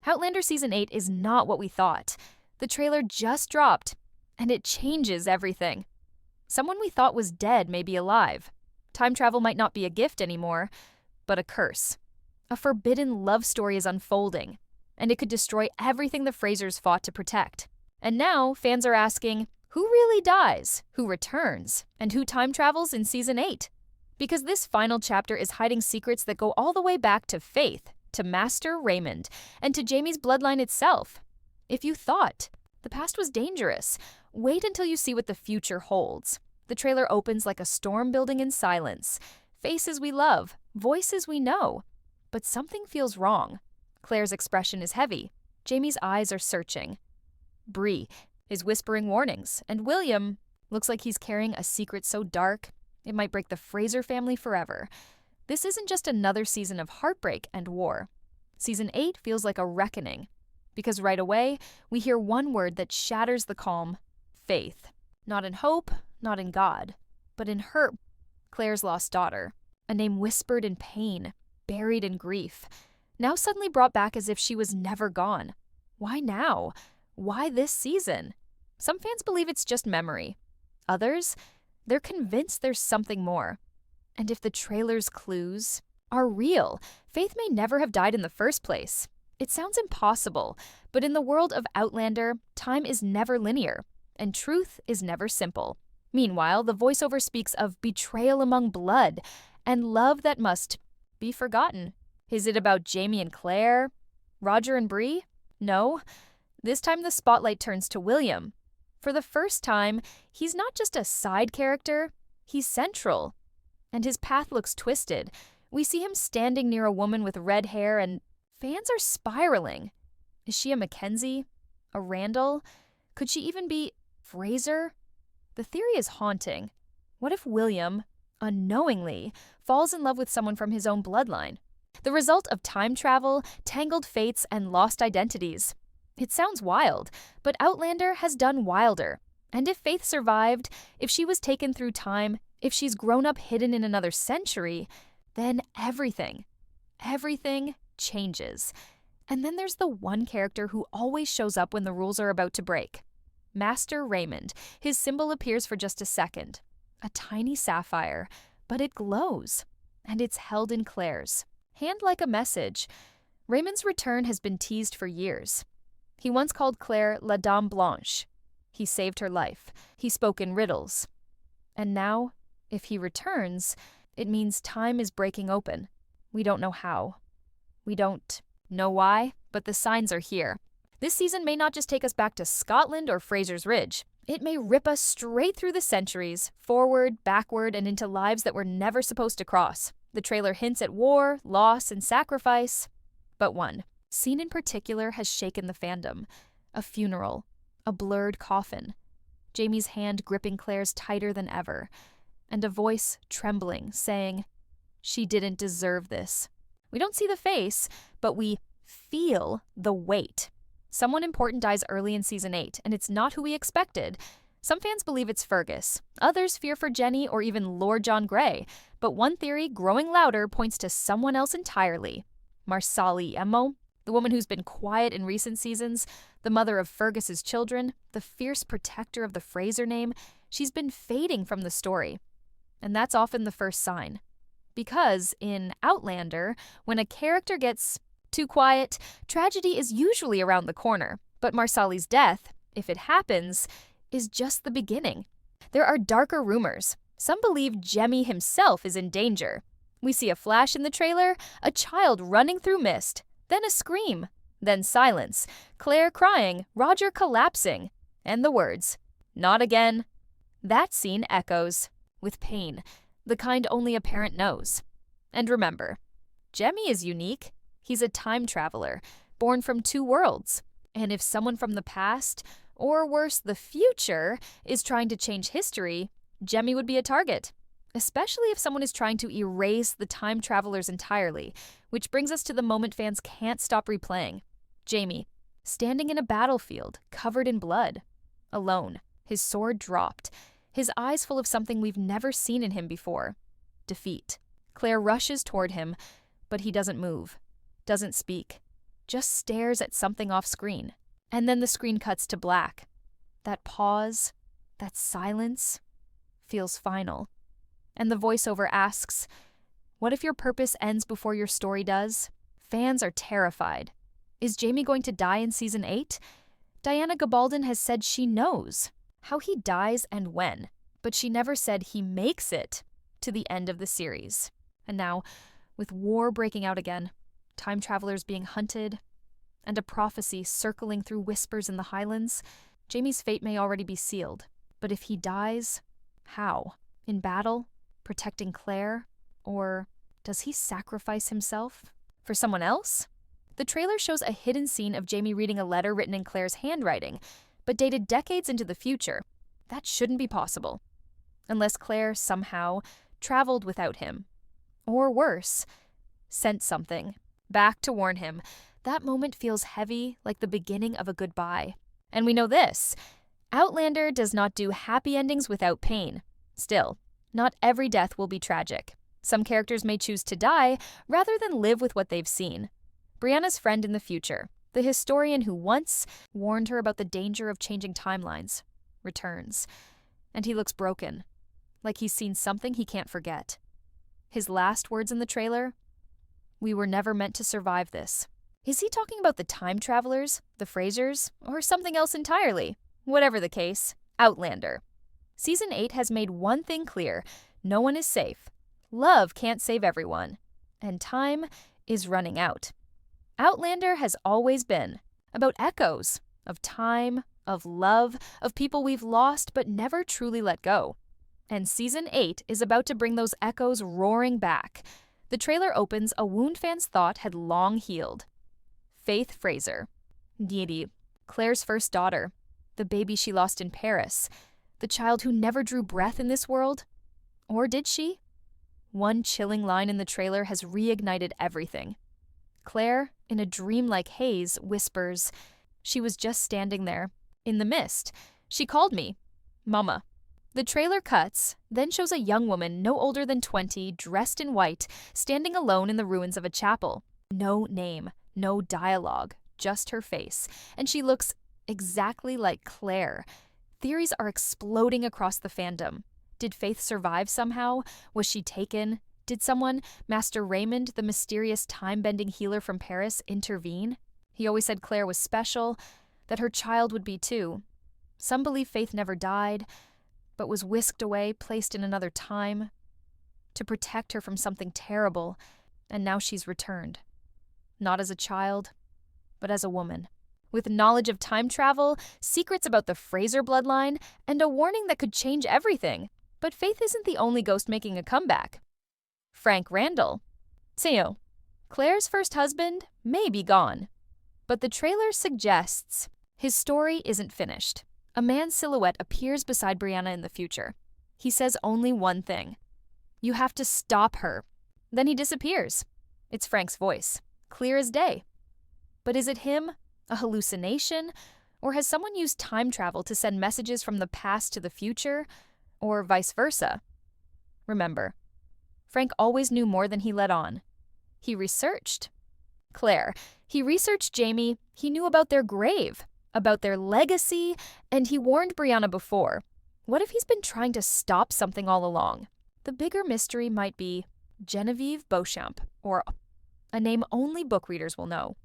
Outlander Season 8 is not what we thought. The trailer just dropped, and it changes everything. Someone we thought was dead may be alive. Time travel might not be a gift anymore, but a curse. A forbidden love story is unfolding, and it could destroy everything the Frasers fought to protect. And now, fans are asking, who really dies, who returns, and who time travels in Season 8? Because this final chapter is hiding secrets that go all the way back to Faith, to Master Raymond, and to Jamie's bloodline itself. If you thought the past was dangerous, wait until you see what the future holds. The trailer opens like a storm building in silence. Faces we love, voices we know. But something feels wrong. Claire's expression is heavy. Jamie's eyes are searching. Bree is whispering warnings, and William looks like he's carrying a secret so dark it might break the Fraser family forever. This isn't just another season of heartbreak and war. Season 8 feels like a reckoning, because right away, we hear one word that shatters the calm: faith. Not in hope, not in God, but in her, Claire's lost daughter. A name whispered in pain, buried in grief, now suddenly brought back as if she was never gone. Why now? Why this season? Some fans believe it's just memory. Others, they're convinced there's something more. And if the trailer's clues are real, Faith may never have died in the first place. It sounds impossible, but in the world of Outlander, time is never linear, and truth is never simple. Meanwhile, the voiceover speaks of betrayal among blood and love that must be forgotten. Is it about Jamie and Claire? Roger and Bree? No. This time the spotlight turns to William. For the first time, he's not just a side character, he's central. And his path looks twisted. We see him standing near a woman with red hair, and fans are spiraling. Is she a Mackenzie? A Randall? Could she even be Fraser? The theory is haunting. What if William, unknowingly, falls in love with someone from his own bloodline? The result of time travel, tangled fates, and lost identities. It sounds wild, but Outlander has done wilder. And if Faith survived, if she was taken through time, if she's grown up hidden in another century, then everything changes. And then there's the one character who always shows up when the rules are about to break. Master Raymond. His symbol appears for just a second. A tiny sapphire, but it glows. And it's held in Claire's hand like a message. Raymond's return has been teased for years. He once called Claire La Dame Blanche. He saved her life. He spoke in riddles. And now, if he returns, it means time is breaking open. We don't know how. We don't know why, but the signs are here. This season may not just take us back to Scotland or Fraser's Ridge. It may rip us straight through the centuries, forward, backward, and into lives that we're never supposed to cross. The trailer hints at war, loss, and sacrifice. But one scene in particular has shaken the fandom. A funeral. A blurred coffin. Jamie's hand gripping Claire's tighter than ever. And a voice trembling, saying, "She didn't deserve this." We don't see the face, but we feel the weight. Someone important dies early in Season 8, and it's not who we expected. Some fans believe it's Fergus. Others fear for Jenny or even Lord John Grey. But one theory, growing louder, points to someone else entirely. Marsali Emo, the woman who's been quiet in recent seasons, the mother of Fergus's children, the fierce protector of the Fraser name, she's been fading from the story. And that's often the first sign. Because in Outlander, when a character gets too quiet, tragedy is usually around the corner. But Marsali's death, if it happens, is just the beginning. There are darker rumors. Some believe Jemmy himself is in danger. We see a flash in the trailer, a child running through mist, then a scream, then silence, Claire crying, Roger collapsing, and the words, "Not again." That scene echoes with pain, the kind only a parent knows. And remember, Jemmy is unique. He's a time traveler, born from two worlds. And if someone from the past, or worse, the future, is trying to change history, Jemmy would be a target. Especially if someone is trying to erase the time travelers entirely, which brings us to the moment fans can't stop replaying. Jamie, standing in a battlefield, covered in blood. Alone, his sword dropped, his eyes full of something we've never seen in him before. Defeat. Claire rushes toward him, but he doesn't move, doesn't speak, just stares at something off screen. And then the screen cuts to black. That pause, that silence, feels final. And the voiceover asks, "What if your purpose ends before your story does?" Fans are terrified. Is Jamie going to die in season 8? Diana Gabaldon has said she knows how he dies and when, but she never said he makes it to the end of the series. And now, with war breaking out again, time travelers being hunted, and a prophecy circling through whispers in the Highlands, Jamie's fate may already be sealed. But if he dies, how? In battle? Protecting Claire? Or does he sacrifice himself for someone else? The trailer shows a hidden scene of Jamie reading a letter written in Claire's handwriting, but dated decades into the future. That shouldn't be possible. Unless Claire somehow traveled without him. Or worse, sent something back to warn him. That moment feels heavy, like the beginning of a goodbye. And we know this: Outlander does not do happy endings without pain. Still, not every death will be tragic. Some characters may choose to die rather than live with what they've seen. Brianna's friend in the future, the historian who once warned her about the danger of changing timelines, returns. And he looks broken, like he's seen something he can't forget. His last words in the trailer: "We were never meant to survive this." Is he talking about the time travelers, the Frasers, or something else entirely? Whatever the case, Outlander. Season 8 has made one thing clear: no one is safe. Love can't save everyone. And time is running out. Outlander has always been about echoes of time, of love, of people we've lost but never truly let go. And Season 8 is about to bring those echoes roaring back. The trailer opens a wound fans thought had long healed. Faith Fraser. Didi, Claire's first daughter. The baby she lost in Paris. The child who never drew breath in this world. Or did she? One chilling line in the trailer has reignited everything. Claire, in a dreamlike haze, whispers, "She was just standing there, in the mist. She called me, Mama." The trailer cuts, then shows a young woman no older than 20, dressed in white, standing alone in the ruins of a chapel. No name, no dialogue, just her face. And she looks exactly like Claire. Theories are exploding across the fandom. Did Faith survive somehow? Was she taken? Did someone, Master Raymond, the mysterious time-bending healer from Paris, intervene? He always said Claire was special, that her child would be too. Some believe Faith never died, but was whisked away, placed in another time, to protect her from something terrible, and now she's returned. Not as a child, but as a woman. With knowledge of time travel, secrets about the Fraser bloodline, and a warning that could change everything. But Faith isn't the only ghost making a comeback. Frank Randall. Theo, Claire's first husband, may be gone. But the trailer suggests his story isn't finished. A man's silhouette appears beside Brianna in the future. He says only one thing: "You have to stop her." Then he disappears. It's Frank's voice, clear as day. But is it him, a hallucination, or has someone used time travel to send messages from the past to the future, or vice versa? Remember, Frank always knew more than he let on. He researched. Claire, he researched Jamie, he knew about their grave, about their legacy, and he warned Brianna before. What if he's been trying to stop something all along? The bigger mystery might be Genevieve Beauchamp, or a name only book readers will know.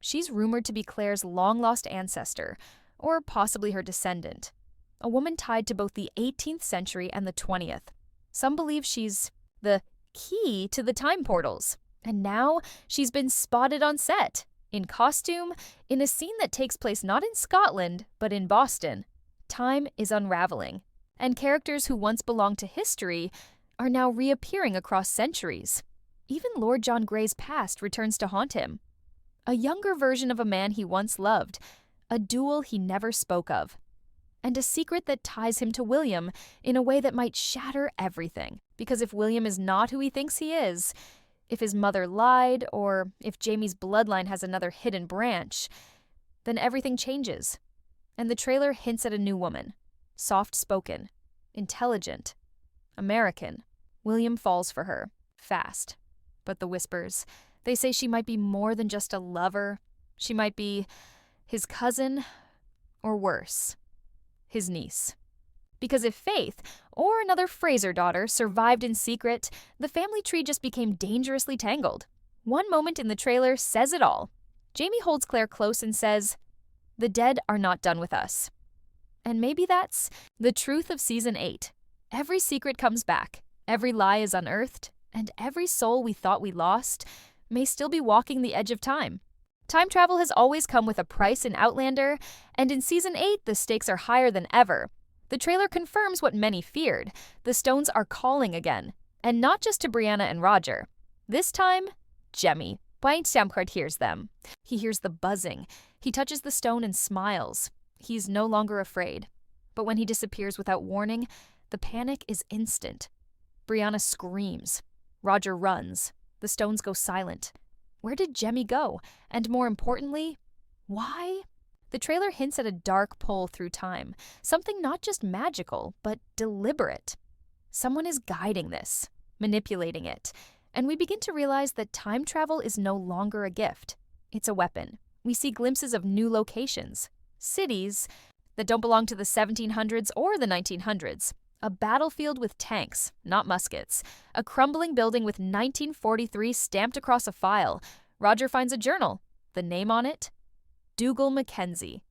She's rumored to be Claire's long-lost ancestor, or possibly her descendant. A woman tied to both the 18th century and the 20th. Some believe she's the key to the time portals. And now she's been spotted on set, in costume, in a scene that takes place not in Scotland, but in Boston. Time is unraveling, and characters who once belonged to history are now reappearing across centuries. Even Lord John Grey's past returns to haunt him. A younger version of a man he once loved, a duel he never spoke of, and a secret that ties him to William in a way that might shatter everything. Because if William is not who he thinks he is, if his mother lied, or if Jamie's bloodline has another hidden branch, then everything changes. And the trailer hints at a new woman, soft-spoken, intelligent, American. William falls for her, fast. But the whispers, they say she might be more than just a lover. She might be his cousin, or worse, his niece. Because if Faith, or another Fraser daughter, survived in secret, the family tree just became dangerously tangled. One moment in the trailer says it all. Jamie holds Claire close and says, "The dead are not done with us." And maybe that's the truth of Season 8. Every secret comes back, every lie is unearthed, and every soul we thought we lost may still be walking the edge of time. Time travel has always come with a price in Outlander, and in Season 8, the stakes are higher than ever. The trailer confirms what many feared. The stones are calling again. And not just to Brianna and Roger. This time, Jemmy. Brian Stamkart hears them. He hears the buzzing. He touches the stone and smiles. He's no longer afraid. But when he disappears without warning, the panic is instant. Brianna screams. Roger runs. The stones go silent. Where did Jemmy go? And more importantly, why? The trailer hints at a dark pull through time, something not just magical, but deliberate. Someone is guiding this, manipulating it, and we begin to realize that time travel is no longer a gift. It's a weapon. We see glimpses of new locations, cities that don't belong to the 1700s or the 1900s, a battlefield with tanks, not muskets, a crumbling building with 1943 stamped across a file. Roger finds a journal. The name on it? Dougal Mackenzie.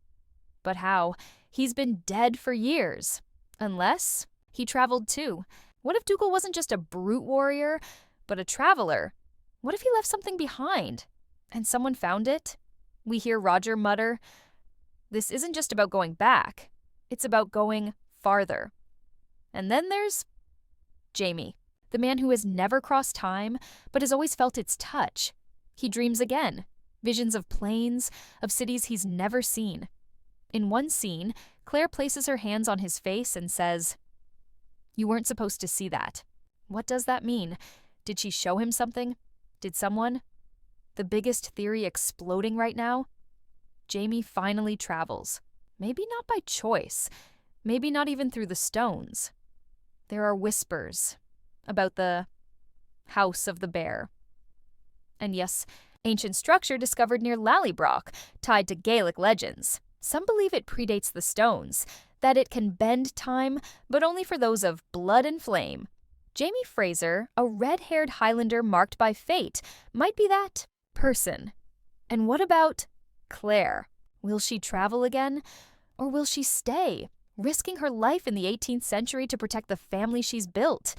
But how? He's been dead for years. Unless he traveled too. What if Dougal wasn't just a brute warrior, but a traveler? What if he left something behind? And someone found it? We hear Roger mutter, "This isn't just about going back. It's about going farther." And then there's Jamie, the man who has never crossed time, but has always felt its touch. He dreams again. Visions of planes, of cities he's never seen. In one scene, Claire places her hands on his face and says, "You weren't supposed to see that." What does that mean? Did she show him something? Did someone? The biggest theory exploding right now? Jamie finally travels. Maybe not by choice. Maybe not even through the stones. There are whispers about the House of the Bear. And yes, ancient structure discovered near Lallybroch, tied to Gaelic legends. Some believe it predates the stones, that it can bend time, but only for those of blood and flame. Jamie Fraser, a red-haired Highlander marked by fate, might be that person. And what about Claire? Will she travel again? Or will she stay, risking her life in the 18th century to protect the family she's built?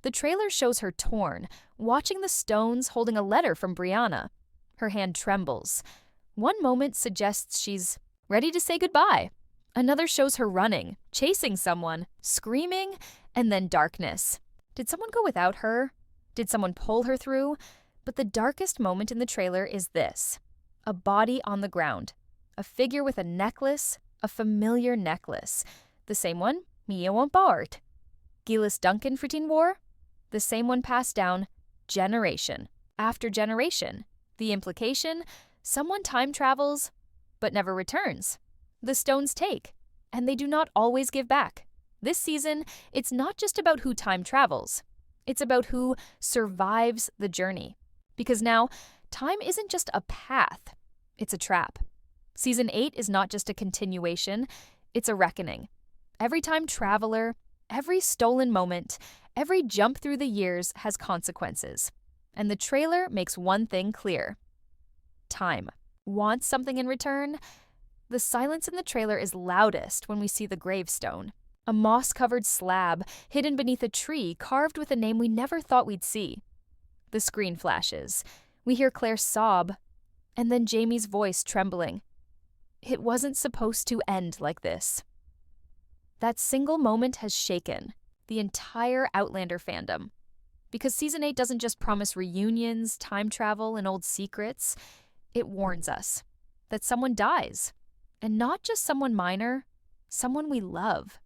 The trailer shows her torn, watching the stones holding a letter from Brianna. Her hand trembles. One moment suggests she's ready to say goodbye. Another shows her running, chasing someone, screaming, and then darkness. Did someone go without her? Did someone pull her through? But the darkest moment in the trailer is this. A body on the ground. A figure with a necklace, a familiar necklace. The same one Mia won't bart. Gillis Duncan Fritin wore? The same one passed down generation after generation. The implication? Someone time travels, but never returns. The stones take, and they do not always give back. This season, it's not just about who time travels. It's about who survives the journey. Because now, time isn't just a path, it's a trap. Season 8 is not just a continuation, it's a reckoning. Every time traveler, every stolen moment, every jump through the years has consequences. And the trailer makes one thing clear. Time wants something in return. The silence in the trailer is loudest when we see the gravestone. A moss-covered slab hidden beneath a tree carved with a name we never thought we'd see. The screen flashes. We hear Claire sob, and then Jamie's voice trembling. It wasn't supposed to end like this. That single moment has shaken the entire Outlander fandom. Because Season 8 doesn't just promise reunions, time travel, and old secrets. It warns us that someone dies. And not just someone minor, someone we love.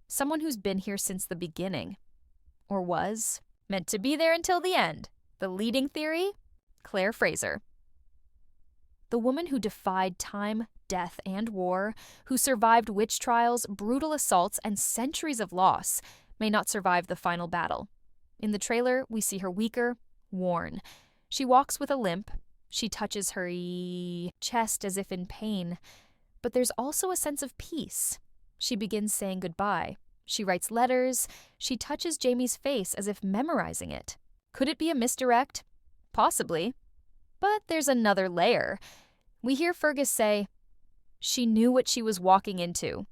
Someone who's been here since the beginning. Or was meant to be there until the end. The leading theory? Claire Fraser. The woman who defied time, death, and war, who survived witch trials, brutal assaults, and centuries of loss, may not survive the final battle. In the trailer, we see her weaker, worn. She walks with a limp, She touches her chest as if in pain, but there's also a sense of peace. She begins saying goodbye. She writes letters. She touches Jamie's face as if memorizing it. Could it be a misdirect? Possibly. But there's another layer. We hear Fergus say, she knew what she was walking into.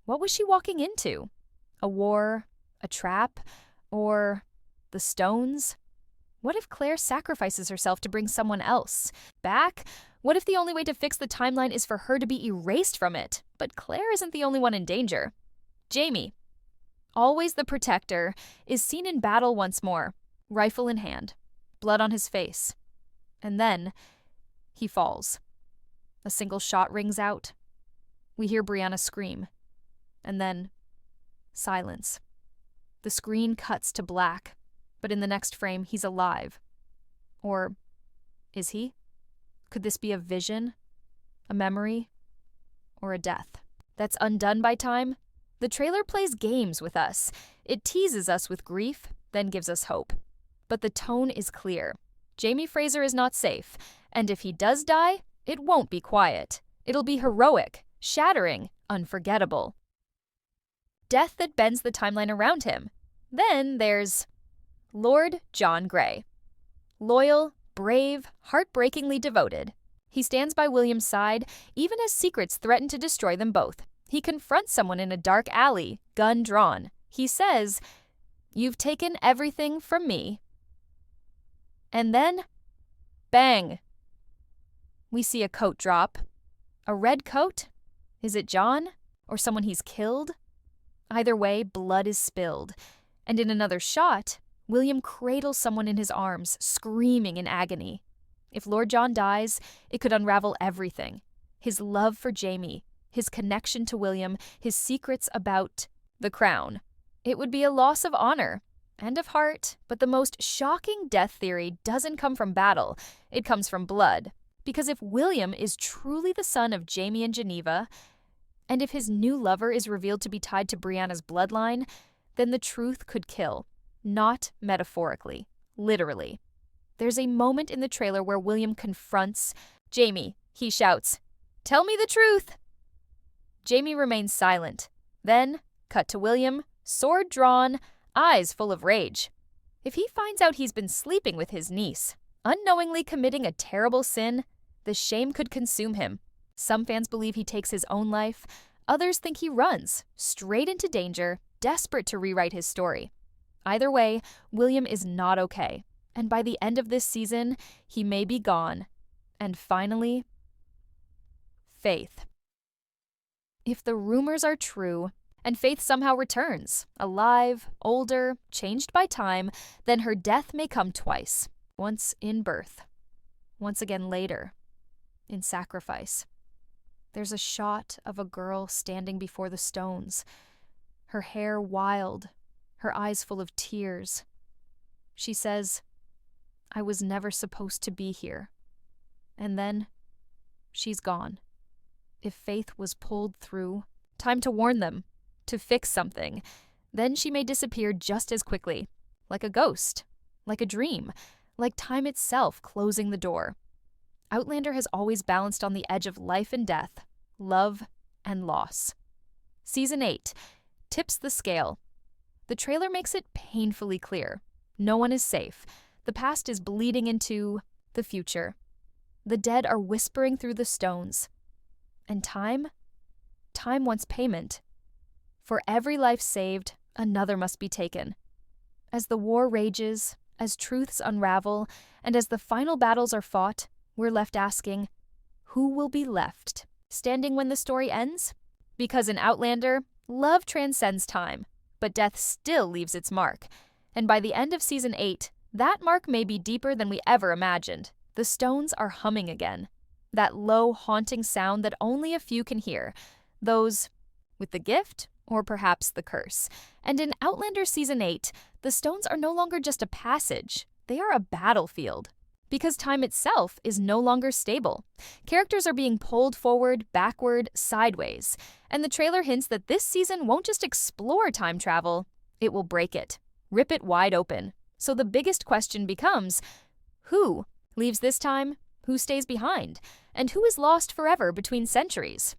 What was she walking into? A war? A trap? Or the stones? What if Claire sacrifices herself to bring someone else back? What if the only way to fix the timeline is for her to be erased from it? But Claire isn't the only one in danger. Jamie, always the protector, is seen in battle once more, rifle in hand, blood on his face. And then he falls. A single shot rings out. We hear Brianna scream. And then silence. The screen cuts to black, but in the next frame, he's alive. Or is he? Could this be a vision, a memory, or a death that's undone by time? The trailer plays games with us. It teases us with grief, then gives us hope. But the tone is clear. Jamie Fraser is not safe, and if he does die, it won't be quiet. It'll be heroic, shattering, unforgettable. Death that bends the timeline around him. Then there's Lord John Grey. Loyal, brave, heartbreakingly devoted. He stands by William's side, even as secrets threaten to destroy them both. He confronts someone in a dark alley, gun drawn. He says, "You've taken everything from me." And then, bang! We see a coat drop. A red coat? Is it John? Or someone he's killed? Either way, blood is spilled. And in another shot, William cradles someone in his arms, screaming in agony. If Lord John dies, it could unravel everything. His love for Jamie, his connection to William, his secrets about the crown. It would be a loss of honor and of heart, but the most shocking death theory doesn't come from battle. It comes from blood. Because if William is truly the son of Jamie and Geneva, and if his new lover is revealed to be tied to Brianna's bloodline, then the truth could kill. Not metaphorically, literally. There's a moment in the trailer where William confronts Jamie. He shouts, "Tell me the truth!" Jamie remains silent. Then, cut to William, sword drawn, eyes full of rage. If he finds out he's been sleeping with his niece, unknowingly committing a terrible sin, the shame could consume him. Some fans believe he takes his own life. Others think he runs, straight into danger, desperate to rewrite his story. Either way, William is not okay. And by the end of this season, he may be gone. And finally, Faith. If the rumors are true, and Faith somehow returns, alive, older, changed by time, then her death may come twice. Once in birth, once again later, in sacrifice. There's a shot of a girl standing before the stones, her hair wild, her eyes full of tears. She says, "I was never supposed to be here." And then, she's gone. If Faith was pulled through, time to warn them, to fix something, then she may disappear just as quickly, like a ghost, like a dream, like time itself closing the door. Outlander has always balanced on the edge of life and death, love and loss. Season 8 tips the scale. The trailer makes it painfully clear. No one is safe. The past is bleeding into the future. The dead are whispering through the stones. And time? Time wants payment. For every life saved, another must be taken. As the war rages, as truths unravel, and as the final battles are fought, we're left asking, who will be left standing when the story ends? Because in Outlander, love transcends time, but death still leaves its mark. And by the end of Season 8, that mark may be deeper than we ever imagined. The stones are humming again. That low, haunting sound that only a few can hear. Those with the gift, or perhaps the curse. And in Outlander Season 8, the stones are no longer just a passage. They are a battlefield. Because time itself is no longer stable. Characters are being pulled forward, backward, sideways. And the trailer hints that this season won't just explore time travel, it will break it, rip it wide open. So the biggest question becomes, who leaves this time? Who stays behind? And who is lost forever between centuries?